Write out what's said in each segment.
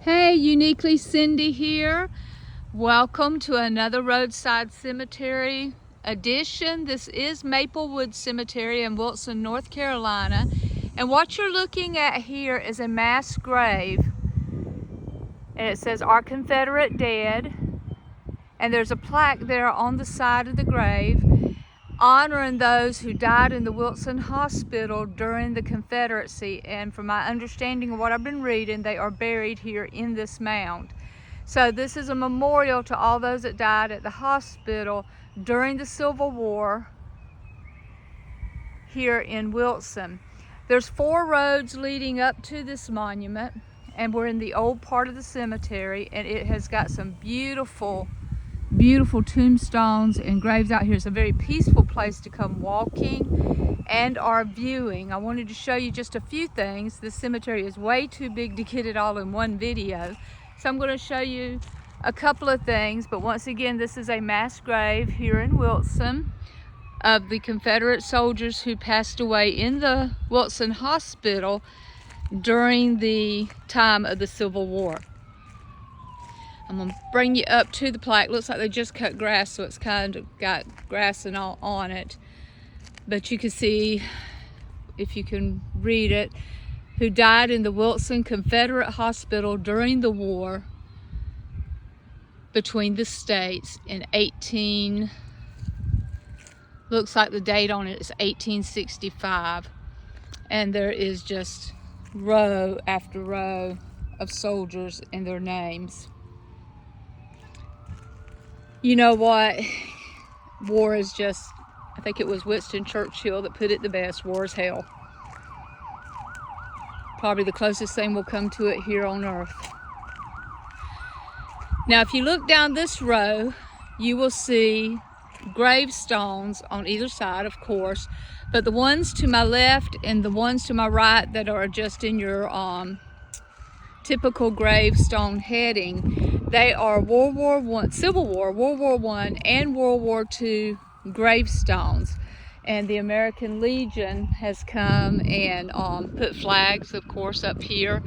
Hey, Uniquely Cindy here. Welcome to another Roadside Cemetery edition. This is Maplewood Cemetery in Wilson, North Carolina. And what you're looking at here is a mass grave. And it says Our Confederate Dead. And there's a plaque there on the side of the grave honoring those who died in the Wilson Hospital during the Confederacy. And from my understanding of what I've been reading, they are buried here in this mound. So this is a memorial to all those that died at the hospital during the Civil War here in Wilson. There's 4 roads leading up to this monument, and we're in the old part of the cemetery, and it has got some beautiful tombstones and graves out here. It's a very peaceful place to come walking and or viewing. I wanted to show you just a few things. This cemetery is way too big to get it all in one video, so I'm going to show you a couple of things. But once again, this is a mass grave here in Wilson of the Confederate soldiers who passed away in the Wilson Hospital during the time of the Civil War. I'm going to bring you up to the plaque. Looks like they just cut grass, so it's kind of got grass and all on it. But you can see, if you can read it, who died in the Wilson Confederate Hospital during the war between the states in looks like the date on it is 1865. And there is just row after row of soldiers and their names. You know what? War is just, I think it was Winston Churchill that put it the best. War is hell. Probably the closest thing will come to it here on earth. Now, if you look down this row, you will see gravestones on either side, of course, but the ones to my left and the ones to my right that are just in your typical gravestone heading, they are World War I, Civil War, World War I, and World War II gravestones. And the American Legion has come and put flags, of course, up here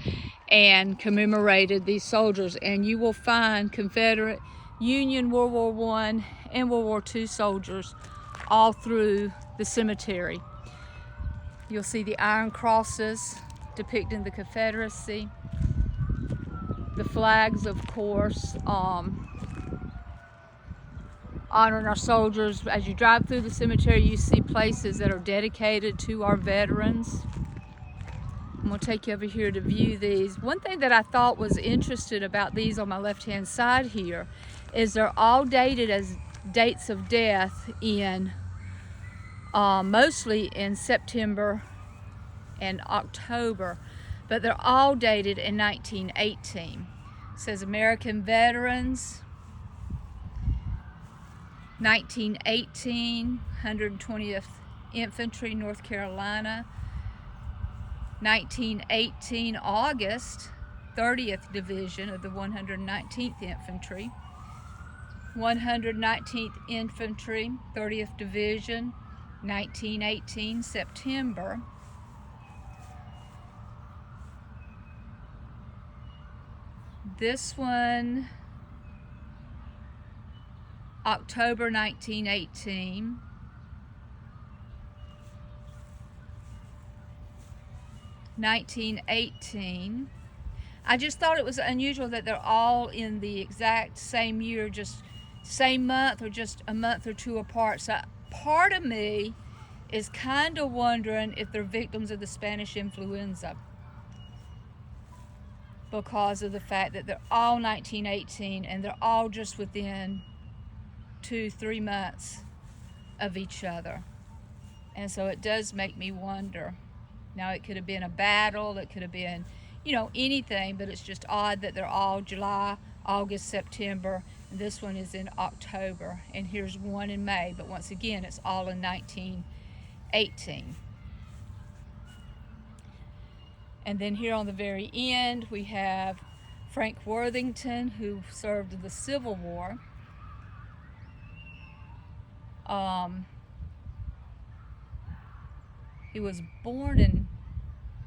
and commemorated these soldiers. And you will find Confederate, Union, World War I, and World War II soldiers all through the cemetery. You'll see the iron crosses depicting the Confederacy. The flags, of course, honoring our soldiers. As you drive through the cemetery, you see places that are dedicated to our veterans. I'm going to take you over here to view these. One thing that I thought was interesting about these on my left-hand side here is they're all dated as dates of death in mostly in September and October, but they're all dated in 1918. It says American Veterans, 1918, 120th Infantry, North Carolina. 1918, August, 30th Division of the 119th Infantry. 119th Infantry, 30th Division, 1918, September. This one, October 1918. (1918). I just thought it was unusual that they're all in the exact same year, just same month or just a month or two apart. So part of me is kind of wondering if they're victims of the Spanish influenza, because of the fact that they're all 1918 and they're all just within 2-3 months of each other. And so it does make me wonder. Now, it could have been a battle, it could have been, you know, anything, but it's just odd that they're all July, August, September, and this one is in October, and here's one in May, but once again, it's all in 1918. And then here on the very end, we have Frank Worthington, who served in the Civil War. He was born in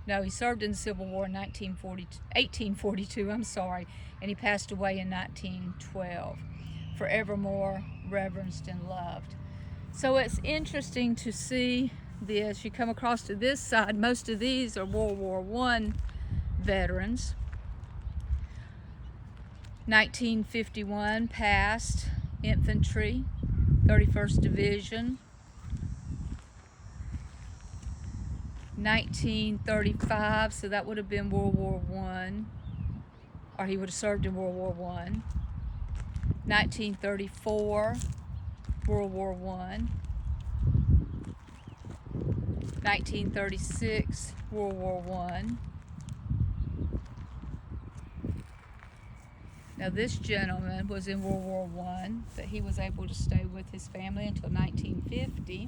No, he served in the Civil War in 1842, I'm sorry, and he passed away in 1912. Forevermore reverenced and loved. So it's interesting to see this. You come across to this side, most of these are World War I veterans. 1951 passed, infantry, 31st Division. 1935, so that would have been World War I, or he would have served in World War I. 1934, World War I. 1936, World War I. Now this gentleman was in World War I, but he was able to stay with his family until 1950.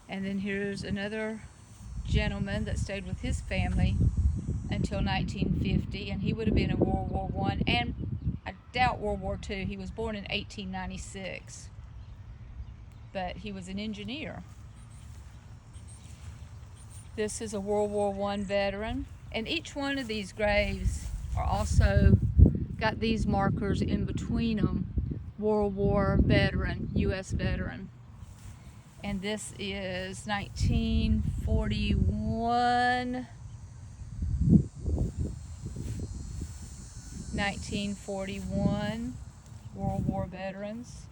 And then here's another gentleman that stayed with his family until 1950, and he would have been in World War I, and I doubt World War II. He was born in 1896, but he was an engineer. This is a World War I veteran, and each one of these graves are also got these markers in between them. World War veteran, U.S. veteran. And this is 1941, 1941, World War veterans,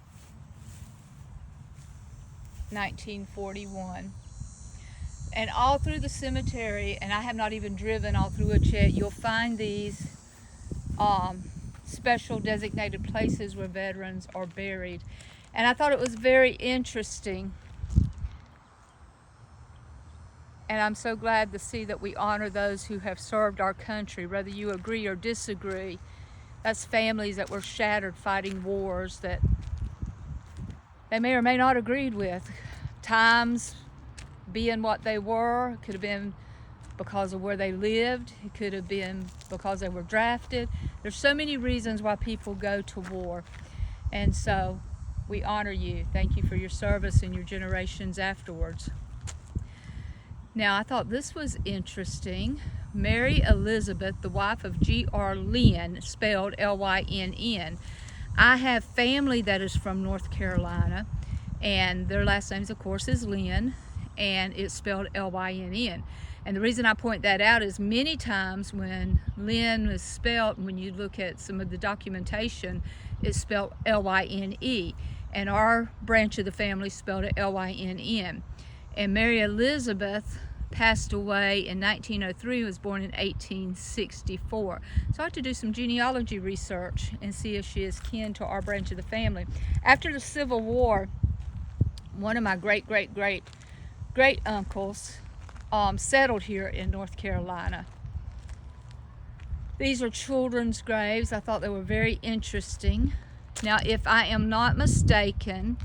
1941. And all through the cemetery, and I have not even driven all through it yet, you'll find these special designated places where veterans are buried. And I thought it was very interesting. And I'm so glad to see that we honor those who have served our country, whether you agree or disagree. That's families that were shattered fighting wars that they may or may not agreed with. Times being what they were, it could have been because of where they lived. It could have been because they were drafted. There's so many reasons why people go to war. And so we honor you. Thank you for your service and your generations afterwards. Now, I thought this was interesting. Mary Elizabeth, the wife of G.R. Lynn, spelled L-Y-N-N. I have family that is from North Carolina, and their last name, of course, is Lynn, and it's spelled L-Y-N-N. And the reason I point that out is many times when Lynn is spelled, when you look at some of the documentation, it's spelled L-Y-N-E, and our branch of the family spelled it L-Y-N-N. And Mary Elizabeth passed away in 1903, was born in 1864. So I had to do some genealogy research and see if she is kin to our branch of the family. After the Civil War, one of my great uncles settled here in North Carolina. These are children's graves. I thought they were very interesting. Now, if I am not mistaken,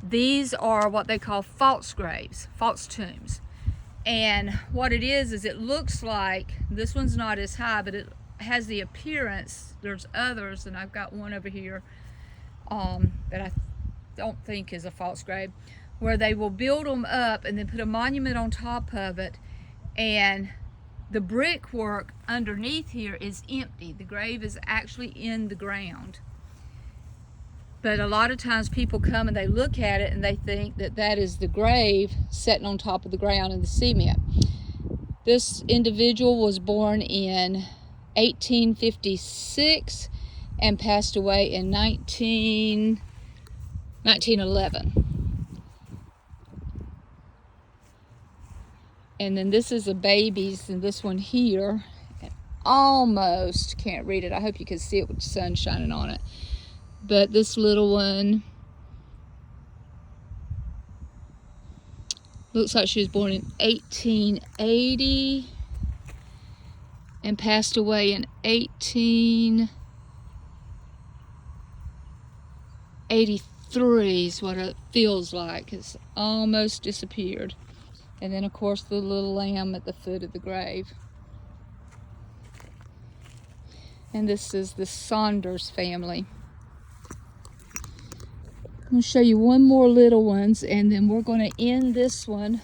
these are what they call false graves, false tombs. And what it is it looks like, this one's not as high, but it has the appearance, there's others, and I've got one over here that I don't think is a false grave, where they will build them up and then put a monument on top of it, and the brickwork underneath here is empty. The grave is actually in the ground. But a lot of times people come and they look at it and they think that that is the grave sitting on top of the ground in the cement. This individual was born in 1856 and passed away in 1911. And then this is a baby's, and this one here, almost can't read it. I hope you can see it with the sun shining on it. But this little one looks like she was born in 1880 and passed away in 1883 is what it feels like. It's almost disappeared. And then, of course, the little lamb at the foot of the grave. And this is the Saunders family. I'm going to show you one more little ones, and then we're going to end this one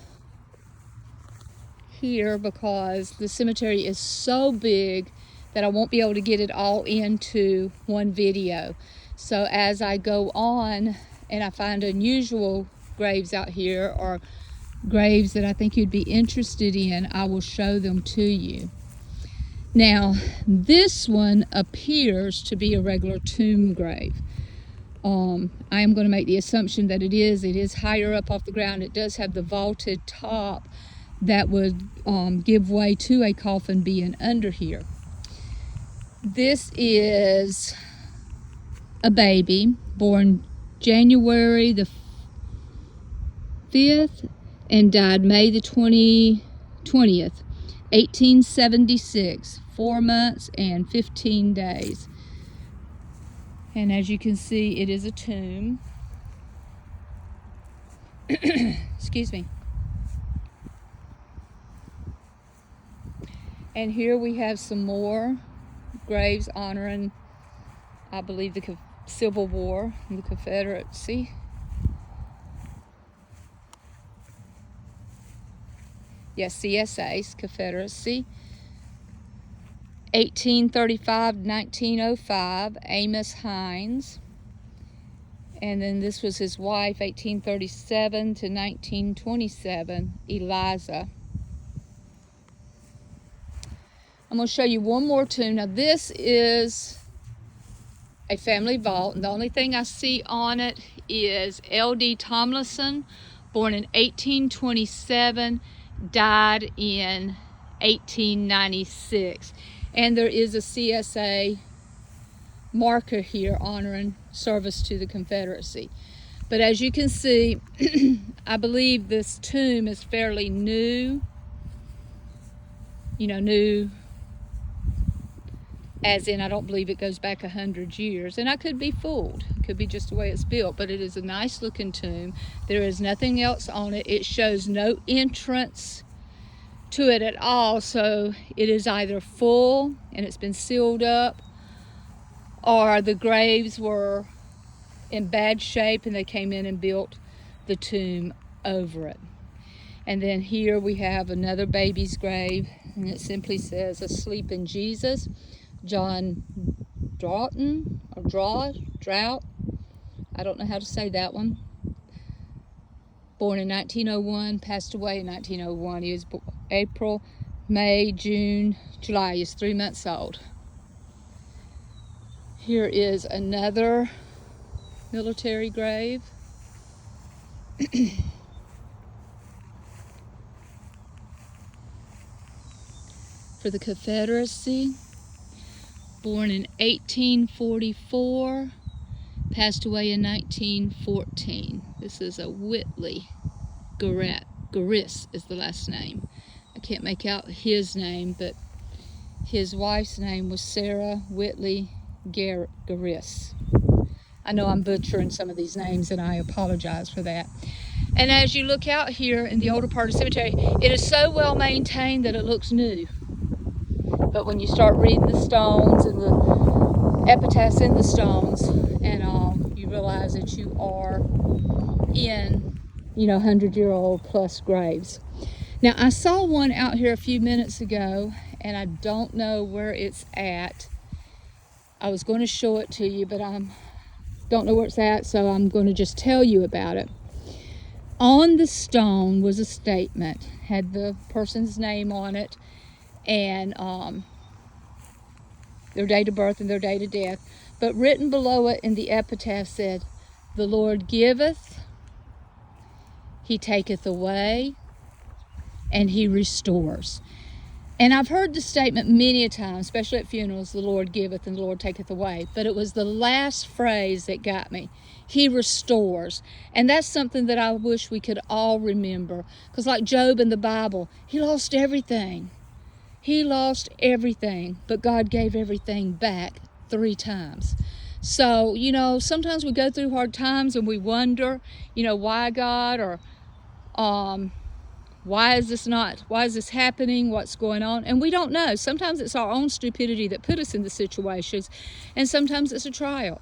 here because the cemetery is so big that I won't be able to get it all into one video. So as I go on and I find unusual graves out here or graves that I think you'd be interested in, I will show them to you. Now, this one appears to be a regular tomb grave. I am going to make the assumption that it is. It is higher up off the ground. It does have the vaulted top that would give way to a coffin being under here. This is a baby born January the 5th and died May the 20th, 1876, 4 months and 15 days. And as you can see, it is a tomb. Excuse me. And here we have some more graves honoring, I believe, the Civil War and the Confederacy. Yes, CSA's Confederacy. 1835 to 1905, Amos Hines. And then this was his wife, 1837 to 1927, Eliza. I'm going to show you one more tomb. Now this is a family vault, and the only thing I see on it is L.D. Tomlinson, born in 1827, died in 1896. And there is a CSA marker here honoring service to the Confederacy. But as you can see, I believe this tomb is fairly new. You know, new as in I don't believe it goes back 100 years. And I could be fooled. It could be just the way it's built. But it is a nice looking tomb. There is nothing else on it. It shows no entrance to it at all, so it is either full and it's been sealed up, or the graves were in bad shape and they came in and built the tomb over it. And then here we have another baby's grave, and it simply says, "Asleep in Jesus." John Droughton, or Drought, I don't know how to say that one. Born in 1901, passed away in 1901. He was April, May, June, July. He's 3 months old. Here is another military grave. For the Confederacy. Born in 1844, passed away in 1914. This is a Whitley Garris is the last name. I can't make out his name, but his wife's name was Sarah Whitley Garris. I know I'm butchering some of these names, and I apologize for that. And as you look out here in the older part of the cemetery, it is so well maintained that it looks new. But when you start reading the stones and the epitaphs in the stones and all, you realize that you are in, 100-year-old plus graves. Now, I saw one out here a few minutes ago, and I don't know where it's at. I was going to show it to you, but I don't know where it's at, so I'm going to just tell you about it. On the stone was a statement, had the person's name on it, and their date of birth and their date of death. But written below it in the epitaph said, "The Lord giveth, He taketh away, and He restores." And I've heard the statement many a time, especially at funerals, "The Lord giveth and the Lord taketh away." But it was the last phrase that got me. He restores. And that's something that I wish we could all remember. Because like Job in the Bible, he lost everything. He lost everything, but God gave everything back 3 times. So, sometimes we go through hard times and we wonder, why God, or why is this happening? What's going on? And we don't know. Sometimes it's our own stupidity that put us in the situations, and sometimes it's a trial.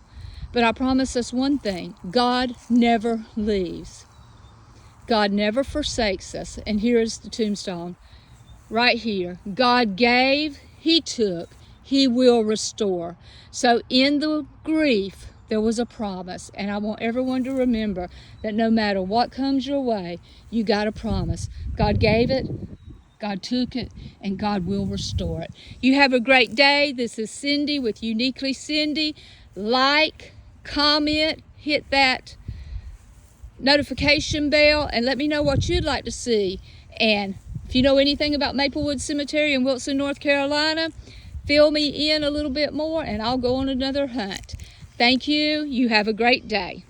But I promise us one thing: God never leaves. God never forsakes us. And here is the tombstone. right here. God gave, he took, he will restore. So in the grief, there was a promise. And I want everyone to remember that no matter what comes your way, you got a promise. God gave it, God took it, and God will restore it. You have a great day. This is Cindy with Uniquely Cindy. Like, comment, hit that notification bell, and let me know what you'd like to see. And if you know anything about Maplewood Cemetery in Wilson, North Carolina, fill me in a little bit more and I'll go on another hunt. Thank you. You have a great day.